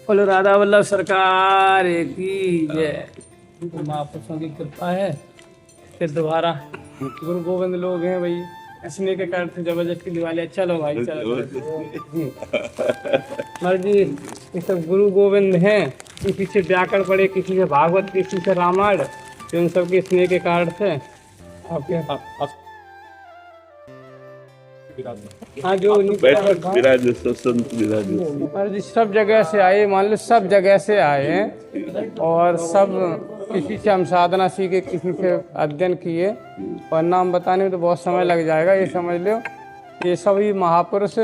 बोलो राधा वल्लभ सरकार की जय। महापुरुषों की कृपा है। फिर दोबारा गुरु गोविंद लोग हैं भाई, इसने के कारण से जबरदस्ती दिवाली। चलो भाई चलो मर्जी। ये सब गुरु गोविंद हैं, किसी से व्याकरण पढ़े, किसी से भागवत, किसी से रामायण, तो इन सबके स्नेह के कारण से आपके हाँ जो सब जगह से आए, मान लो सब जगह से आए हैं और सब किसी से हम साधना सीखे, किसी से अध्ययन किए और नाम बताने में तो बहुत समय लग जाएगा। ये समझ लो ये सभी महापुरुष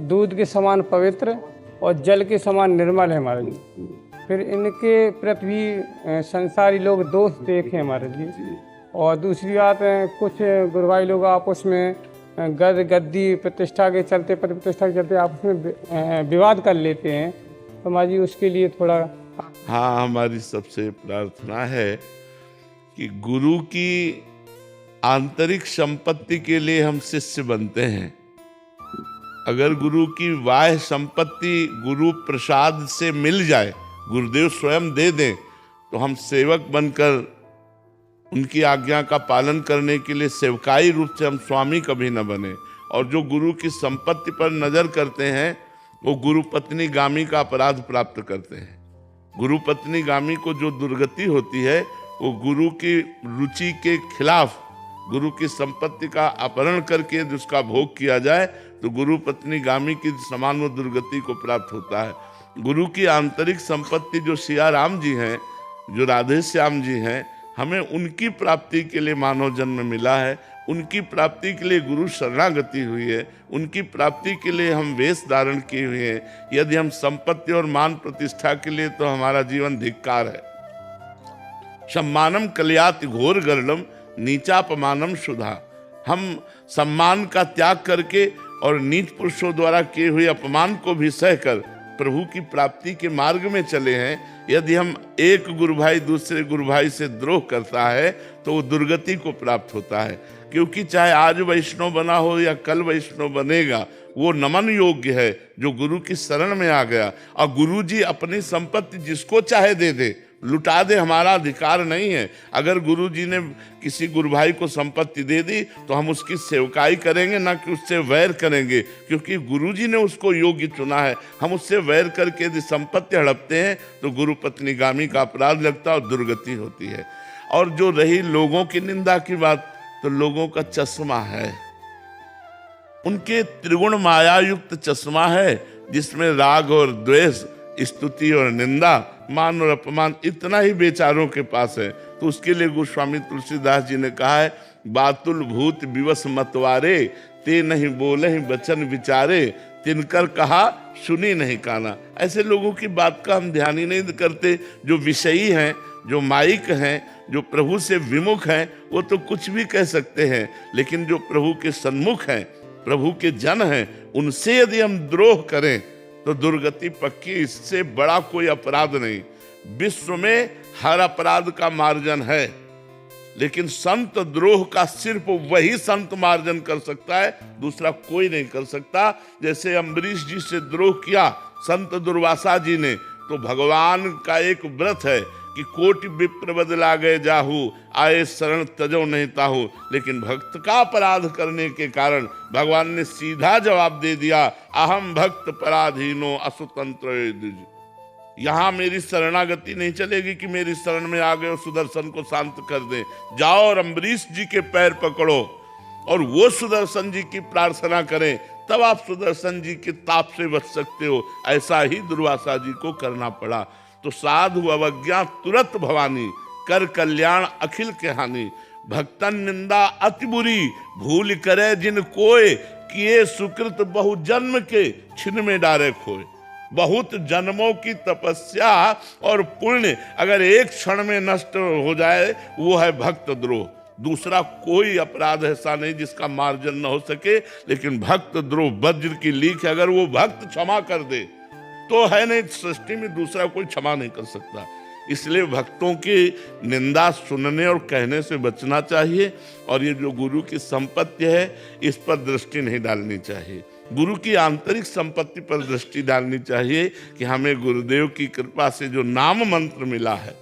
दूध के समान पवित्र और जल के समान निर्मल है हमारे जी। फिर इनके प्रति भी संसारी लोग दोष देखे हमारे जी। और दूसरी बात, कुछ गुरुभाई लोग आपस में गद गद्दी प्रतिष्ठा के चलते, प्रतिष्ठा के चलते आपस में विवाद कर लेते हैं, तो माँ जी उसके लिए थोड़ा। हाँ, हमारी सबसे प्रार्थना है कि गुरु की आंतरिक संपत्ति के लिए हम शिष्य बनते हैं। अगर गुरु की बाह्य संपत्ति गुरु प्रसाद से मिल जाए, गुरुदेव स्वयं दे दें, तो हम सेवक बनकर उनकी आज्ञा का पालन करने के लिए सेवकाई रूप से हम स्वामी कभी न बने। और जो गुरु की संपत्ति पर नजर करते हैं वो गुरु पत्नी गामी का अपराध प्राप्त करते हैं। गुरु पत्नी गामी को जो दुर्गति होती है वो गुरु की रुचि के खिलाफ गुरु की संपत्ति का अपहरण करके जिसका भोग किया जाए तो गुरु पत्नी गामी की समान वो दुर्गति को प्राप्त होता है। गुरु की आंतरिक संपत्ति जो सिया राम जी हैं, जो राधे श्याम जी हैं, हमें उनकी प्राप्ति के लिए मानव जन्म मिला है, उनकी प्राप्ति के लिए गुरु शरणागति हुई है, उनकी प्राप्ति के लिए हम वेश धारण किए हुए हैं। यदि हम संपत्ति और मान प्रतिष्ठा के लिए, तो हमारा जीवन धिक्कार है। सम्मानम कल्याति घोर गर्लम नीचापमानम सुधा। हम सम्मान का त्याग करके और नीच पुरुषों द्वारा किए हुए अपमान को भी सहकर प्रभु की प्राप्ति के मार्ग में चले हैं। यदि हम एक गुरु भाई दूसरे गुरु भाई से द्रोह करता है तो वो दुर्गति को प्राप्त होता है। क्योंकि चाहे आज वैष्णव बना हो या कल वैष्णव बनेगा, वो नमन योग्य है जो गुरु की शरण में आ गया। और गुरु जी अपनी संपत्ति जिसको चाहे दे दे, लुटा दे, हमारा अधिकार नहीं है। अगर गुरु जी ने किसी गुरु भाई को संपत्ति दे दी तो हम उसकी सेवकाई करेंगे, ना कि उससे वैर करेंगे, क्योंकि गुरु जी ने उसको योग्य चुना है। हम उससे वैर करके यदि संपत्ति हड़पते हैं तो गुरु पत्नी गामी का अपराध लगता है और दुर्गति होती है। और जो रही लोगों की निंदा की बात, तो लोगों का चश्मा है, उनके त्रिगुण माया युक्त चश्मा है, जिसमें राग और द्वेष, स्तुति और निंदा, मान और अपमान इतना ही बेचारों के पास है। तो उसके लिए गोस्वामी तुलसीदास जी ने कहा है, बातुल भूत विवश मतवारे, ते नहीं बोले ही बचन विचारे, तिनकर कहा सुनी नहीं काना। ऐसे लोगों की बात का हम ध्यान ही नहीं करते। जो विषयी हैं, जो माइक हैं, जो प्रभु से विमुख हैं, वो तो कुछ भी कह सकते हैं, लेकिन जो प्रभु के सन्मुख हैं, प्रभु के जन हैं, उनसे यदि हम द्रोह करें तो दुर्गति पक्की। इससे बड़ा कोई अपराध नहीं। विश्व में हर अपराध का मार्जन है, लेकिन संत द्रोह का सिर्फ वही संत मार्जन कर सकता है, दूसरा कोई नहीं कर सकता। जैसे अम्बरीश जी से द्रोह किया संत दुर्वासा जी ने, तो भगवान का एक व्रत है कि कोटि विप्र बदला गए जाहू, आए शरण तजो नहीं ताहू। लेकिन भक्त का अपराध करने के कारण भगवान ने सीधा जवाब दे दिया, अहम भक्त पराधीनो असुतंत्र। यहाँ मेरी शरणागति नहीं चलेगी कि मेरी शरण में आ गए और सुदर्शन को शांत कर दे। जाओ और अम्बरीश जी के पैर पकड़ो और वो सुदर्शन जी की प्रार्थना करें, तब आप सुदर्शन जी के ताप से बच सकते हो। ऐसा ही दुर्वासा जी को करना पड़ा। तो साधु अवज्ञा तुरंत भवानी, कर कल्याण अखिल के हानि। भक्तन निंदा अति बुरी, भूल करे जिन कोय, किए सुकृत बहु जन्म के, छिन में डारे खोए। बहुत जन्मों की तपस्या और पुण्य अगर एक क्षण में नष्ट हो जाए, वो है भक्त द्रोह। दूसरा कोई अपराध ऐसा नहीं जिसका मार्जन न हो सके, लेकिन भक्त द्रोह वज्र की लीक है। अगर वो भक्त क्षमा कर दे तो है नहीं, सृष्टि में दूसरा कोई क्षमा नहीं कर सकता। इसलिए भक्तों की निंदा सुनने और कहने से बचना चाहिए। और ये जो गुरु की संपत्ति है, इस पर दृष्टि नहीं डालनी चाहिए। गुरु की आंतरिक संपत्ति पर दृष्टि डालनी चाहिए कि हमें गुरुदेव की कृपा से जो नाम मंत्र मिला है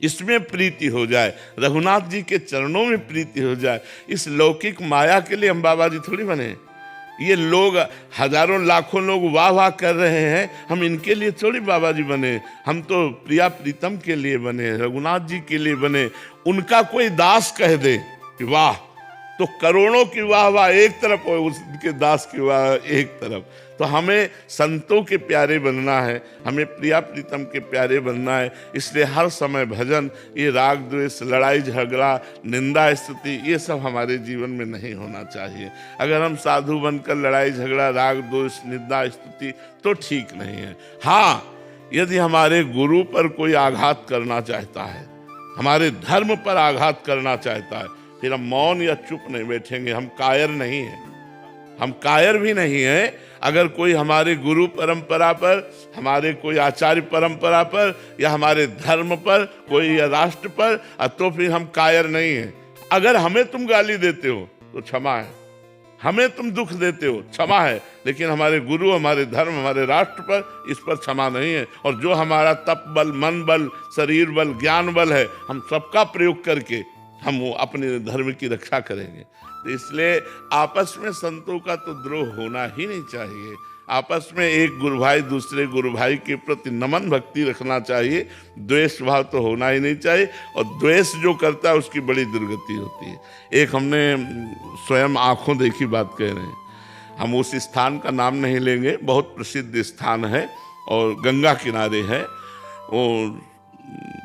इसमें प्रीति हो जाए, रघुनाथ जी के चरणों में प्रीति हो जाए। इस लौकिक माया के लिए हम बाबा जी थोड़ी बने। ये लोग हजारों लाखों लोग वाह वाह कर रहे हैं, हम इनके लिए थोड़ी बाबा जी बने। हम तो प्रिया प्रीतम के लिए बने, रघुनाथ जी के लिए बने। उनका कोई दास कह दे कि वाह, तो करोड़ों की वाह वाह एक तरफ और उसके दास की वाह एक तरफ। तो हमें संतों के प्यारे बनना है, हमें प्रिया प्रीतम के प्यारे बनना है। इसलिए हर समय भजन, ये राग द्वेष, लड़ाई झगड़ा, निंदा स्तुति, ये सब हमारे जीवन में नहीं होना चाहिए। अगर हम साधु बनकर लड़ाई झगड़ा, राग द्वेष, निंदा स्तुति तो ठीक नहीं है। हाँ, यदि हमारे गुरु पर कोई आघात करना चाहता है, हमारे धर्म पर आघात करना चाहता है, फिर हम मौन या चुप नहीं बैठेंगे। हम कायर नहीं हैं, हम कायर भी नहीं हैं। अगर कोई हमारे गुरु परंपरा पर, हमारे कोई आचार्य परंपरा पर या हमारे धर्म पर, कोई या राष्ट्र पर, तो फिर हम कायर नहीं हैं। अगर हमें तुम गाली देते हो तो क्षमा है, हमें तुम दुख देते हो क्षमा है, लेकिन हमारे गुरु, हमारे धर्म, हमारे राष्ट्र पर, इस पर क्षमा नहीं है। और जो हमारा तप बल, मन बल, शरीर बल, ज्ञान बल है, हम सबका प्रयोग करके हम वो अपने धर्म की रक्षा करेंगे। तो इसलिए आपस में संतों का तो द्रोह होना ही नहीं चाहिए। आपस में एक गुरु भाई दूसरे गुरु भाई के प्रति नमन भक्ति रखना चाहिए। द्वेष भाव तो होना ही नहीं चाहिए, और द्वेष जो करता है उसकी बड़ी दुर्गति होती है। एक हमने स्वयं आंखों देखी बात कह रहे हैं, हम उस स्थान का नाम नहीं लेंगे, बहुत प्रसिद्ध स्थान है और गंगा किनारे है। वो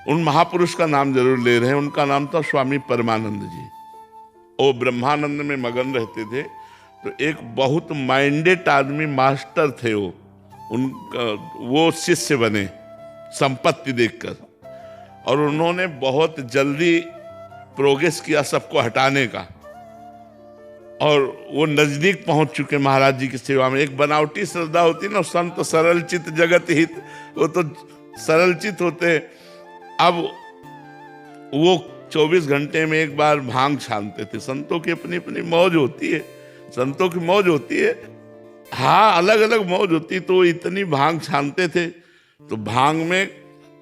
उन महापुरुष का नाम जरूर ले रहे हैं, उनका नाम था स्वामी परमानंद जी। वो ब्रह्मानंद में मगन रहते थे। तो एक बहुत माइंडेड आदमी, मास्टर थे उनका, वो शिष्य बने संपत्ति देखकर, और उन्होंने बहुत जल्दी प्रोग्रेस किया सबको हटाने का, और वो नजदीक पहुंच चुके महाराज जी की सेवा में। एक बनावटी श्रद्धा होती ना, संत सरल चित जगत हित, वो तो सरल चित होते। अब वो 24 घंटे में एक बार भांग छानते थे। संतों की अपनी अपनी मौज होती है, संतों की मौज होती है, हाँ अलग अलग मौज होती। तो इतनी भांग छानते थे, तो भांग में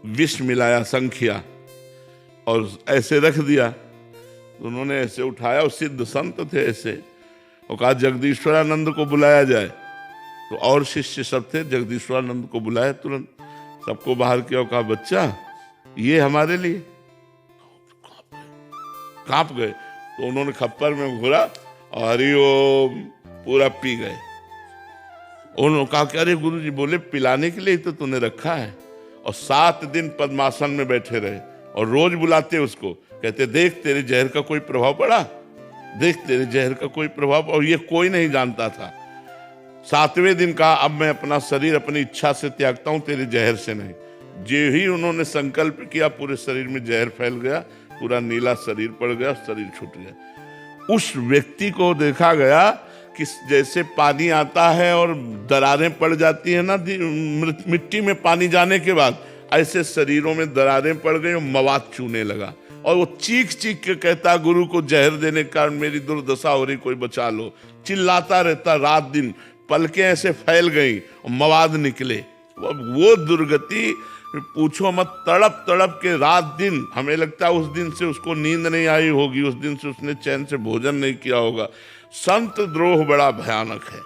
विष मिलाया, संखिया, और ऐसे रख दिया। तो उन्होंने ऐसे उठाया, और सिद्ध संत थे ऐसे, और कहा जगदीश्वरानंद को बुलाया जाए। तो और शिष्य सब थे, जगदीश्वरानंद को बुलाया, तुरंत सबको बाहर किया और कहा बच्चा ये हमारे लिए। कांप गए। तो उन्होंने खप्पर में घुरा और हरिओम पूरा पी गए। उन्होंने कहा कि अरे गुरुजी, बोले पिलाने के लिए तो तूने रखा है। और 7 दिन पद्मासन में बैठे रहे, और रोज बुलाते उसको, कहते देख तेरे जहर का कोई प्रभाव पड़ा, देख तेरे जहर का कोई प्रभाव। और ये कोई नहीं जानता था। 7वें दिन कहा अब मैं अपना शरीर अपनी इच्छा से त्यागता हूं, तेरे जहर से नहीं। जो ही उन्होंने संकल्प किया, पूरे शरीर में जहर फैल गया, पूरा नीला शरीर पड़ गया, शरीर छूट गया। उस व्यक्ति को देखा गया कि जैसे पानी आता है और दरारें पड़ जाती है ना मिट्टी में पानी जाने के बाद, ऐसे शरीरों में दरारें पड़ गई और मवाद चूने लगा। और वो चीख चीख के कहता गुरु को जहर देने के कारण मेरी दुर्दशा हो रही, कोई बचा लो। चिल्लाता रहता रात दिन, पलकें ऐसे फैल गई और मवाद निकले। वो दुर्गति पूछो मत, तड़प तड़प के रात दिन, हमें लगता है उस दिन से उसको नींद नहीं आई होगी, उस दिन से उसने चैन से भोजन नहीं किया होगा। संत द्रोह बड़ा भयानक है,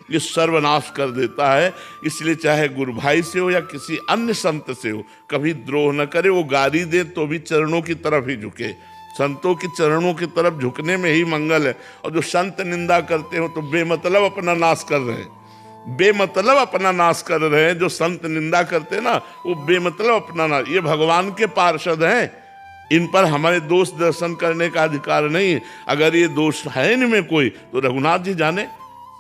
ये सर्वनाश कर देता है। इसलिए चाहे गुरु भाई से हो या किसी अन्य संत से हो, कभी द्रोह न करे। वो गाली दे तो भी चरणों की तरफ ही झुके, संतों के चरणों की तरफ झुकने में ही मंगल है। और जो संत निंदा करते हो तो बेमतलब अपना नाश कर रहे हैं, बेमतलब अपना नाश कर रहे हैं। जो संत निंदा करते हैं ना, वो बेमतलब अपना नाश। ये भगवान के पार्षद हैं, इन पर हमारे दोष दर्शन करने का अधिकार नहीं है। अगर ये दोष है इनमें कोई, तो रघुनाथ जी जाने,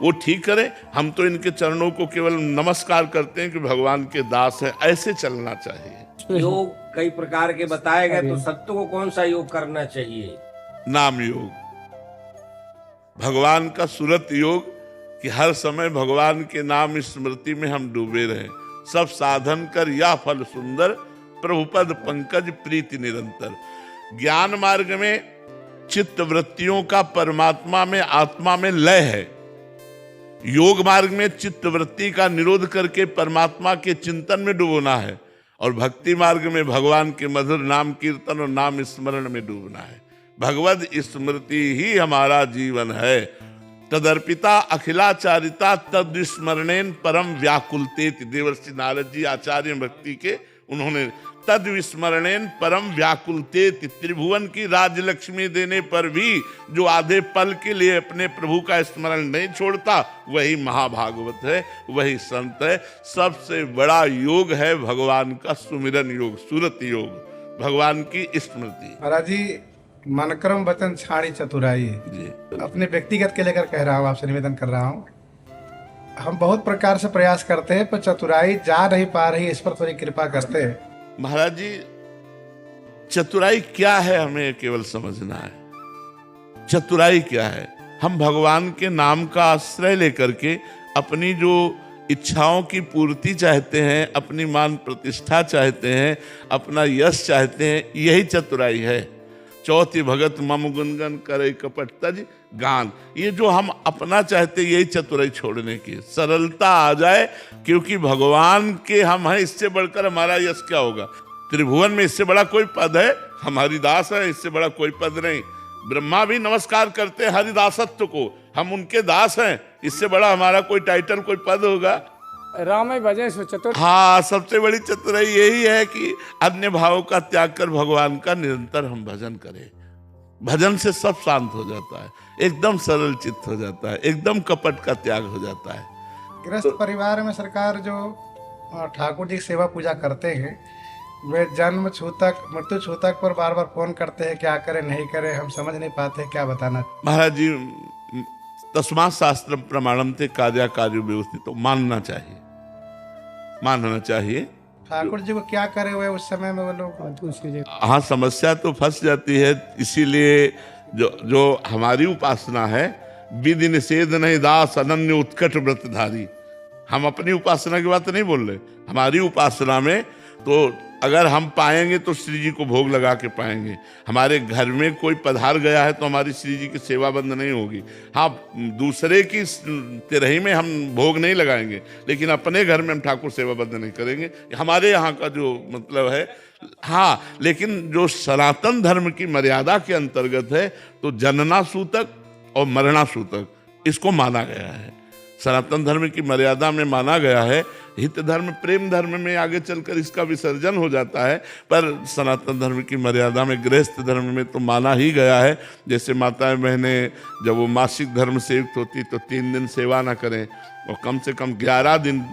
वो ठीक करे। हम तो इनके चरणों को केवल नमस्कार करते हैं कि भगवान के दास हैं, ऐसे चलना चाहिए। योग कई प्रकार के बताए गए, तो सत्य को कौन सा योग करना चाहिए? नाम योग, भगवान का सुरत योग, कि हर समय भगवान के नाम स्मृति में हम डूबे रहें। सब साधन कर या फल सुंदर, प्रभुपद पंकज प्रीति निरंतर। ज्ञान मार्ग में चित्त वृत्तियों का परमात्मा में, आत्मा में लय है। योग मार्ग में चित्त वृत्ति का निरोध करके परमात्मा के चिंतन में डूबना है, और भक्ति मार्ग में भगवान के मधुर नाम कीर्तन और नाम स्मरण में डूबना है। भगवद स्मृति ही हमारा जीवन है। तदर्पिता अखिलाचारिता तद स्मरणेन परम व्याकुलतेति। देवर्षि नारद जी आचार्य भक्ति के, उन्होंने तद विस्मरणेन परम व्याकुलतेति, त्रिभुवन की राजलक्ष्मी देने पर भी जो आधे पल के लिए अपने प्रभु का स्मरण नहीं छोड़ता, वही महाभागवत है, वही संत है। सबसे बड़ा योग है भगवान का सुमिरन योग, सुरत योग, भगवान की स्मृति। महाराज जी, मनक्रम वचन छाड़ी चतुराई जी अपने व्यक्तिगत के लेकर कह रहा हूँ, आपसे निवेदन कर रहा हूँ। हम बहुत प्रकार से प्रयास करते हैं पर चतुराई जा नहीं पा रही, इस पर थोड़ी कृपा करते हैं। महाराज जी, चतुराई क्या है हमें केवल समझना है। चतुराई क्या है? हम भगवान के नाम का आश्रय लेकर के अपनी जो इच्छाओं की पूर्ति चाहते हैं, अपनी मान प्रतिष्ठा चाहते हैं, अपना यश चाहते हैं, यही चतुराई है। चौथी भगत मम गुनगन करे कपट तज गान। ये जो हम अपना चाहते, यही चतुराई छोड़ने की, सरलता आ जाए, क्योंकि भगवान के हम हैं, इससे बढ़कर हमारा यश क्या होगा? त्रिभुवन में इससे बड़ा कोई पद है? हमारी दास है, इससे बड़ा कोई पद नहीं। ब्रह्मा भी नमस्कार करते हैं हरिदासत्व को, हम उनके दास हैं, इससे बड़ा हमारा कोई टाइटल, कोई पद होगा? राम भजन सो चतुर। हाँ, सबसे बड़ी चतुराई यही है कि अन्य भावों का त्याग कर भगवान का निरंतर हम भजन करें। भजन से सब शांत हो जाता है, एकदम सरल चित्त हो जाता है, एकदम कपट का त्याग हो जाता है। गृहस्थ परिवार में सरकार जो ठाकुर जी की सेवा पूजा करते हैं, वे जन्म छूतक मृत्यु छूतक पर बार बार फोन करते हैं, क्या करें नहीं करें, हम समझ नहीं पाते, क्या बताना? महाराज जी, तस्मात् शास्त्रम प्रमाणम थे कार्या कार्य व्यवस्थित, तो मानना चाहिए, मानना चाहिए। ठाकुर जी को क्या करे हुए उस समय में वो लोग? हाँ, समस्या तो फंस जाती है। इसीलिए जो हमारी उपासना है, विधि निषेध नहीं दास अनन्य उत्कट व्रतधारी। हम अपनी उपासना की बात नहीं बोल रहे, हमारी उपासना में तो अगर हम पाएंगे तो श्री जी को भोग लगा के पाएंगे। हमारे घर में कोई पधार गया है तो हमारी श्री जी की सेवा बंद नहीं होगी। हाँ, दूसरे की तिरही में हम भोग नहीं लगाएंगे, लेकिन अपने घर में हम ठाकुर सेवा बंद नहीं करेंगे। हमारे यहाँ का जो मतलब है, हाँ, लेकिन जो सनातन धर्म की मर्यादा के अंतर्गत है, तो जनना सूतक और मरना सूतक इसको माना गया है। सनातन धर्म की मर्यादा में माना गया है। हित धर्म प्रेम धर्म में आगे चलकर इसका विसर्जन हो जाता है, पर सनातन धर्म की मर्यादा में गृहस्थ धर्म में तो माना ही गया है। जैसे माताएं बहनें जब वो मासिक धर्म से युक्त होती तो 3 दिन सेवा ना करें, और कम से कम 11 दिन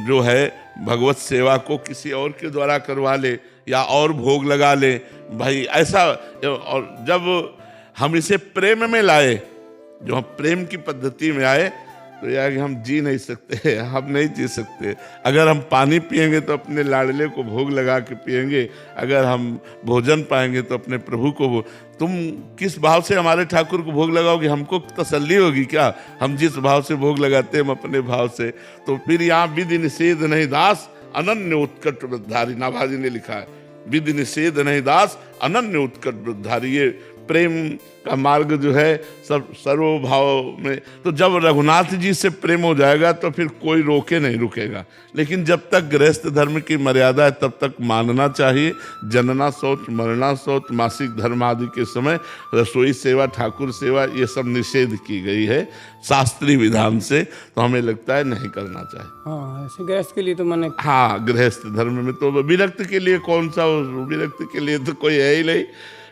जो है भगवत सेवा को किसी और के द्वारा करवा ले या और भोग लगा ले। भाई ऐसा, और जब हम इसे प्रेम में लाए, जो हम प्रेम की पद्धति में आए, तो यार हम जी नहीं सकते, हम नहीं जी सकते। अगर हम पानी पिएंगे तो अपने लाडले को भोग लगा के पिएंगे, अगर हम भोजन पाएंगे तो अपने प्रभु को। तुम किस भाव से हमारे ठाकुर को भोग लगाओगे? हमको तसल्ली होगी क्या? हम जिस भाव से भोग लगाते हैं, हम अपने भाव से। तो फिर यहाँ विधि निषेध नहीं दास अनन्य उत्कट वृद्धारी, नाभाजी ने लिखा है, विधि निषेध नहीं दास अनन्य उत्कट वृद्धारी। ये प्रेम का मार्ग जो है सब सर्वभाव में। तो जब रघुनाथ जी से प्रेम हो जाएगा तो फिर कोई रोके नहीं रुकेगा। लेकिन जब तक गृहस्थ धर्म की मर्यादा है तब तक मानना चाहिए। जनना शौच, मरना शौच, मासिक धर्म आदि के समय रसोई सेवा, ठाकुर सेवा, ये सब निषेध की गई है शास्त्रीय विधान से। तो हमें लगता है नहीं करना चाहिए। हाँ, ऐसे गृहस्थ के लिए तो मैंने, हाँ, गृहस्थ धर्म में तो विरक्त के लिए कौन सा, विरक्त के लिए तो कोई है ही नहीं,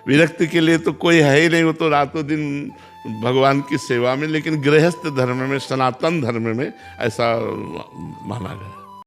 विरक्त के लिए तो कोई है ही नहीं, वो तो रातों दिन भगवान की सेवा में। लेकिन गृहस्थ धर्म में, सनातन धर्म में ऐसा माना गया।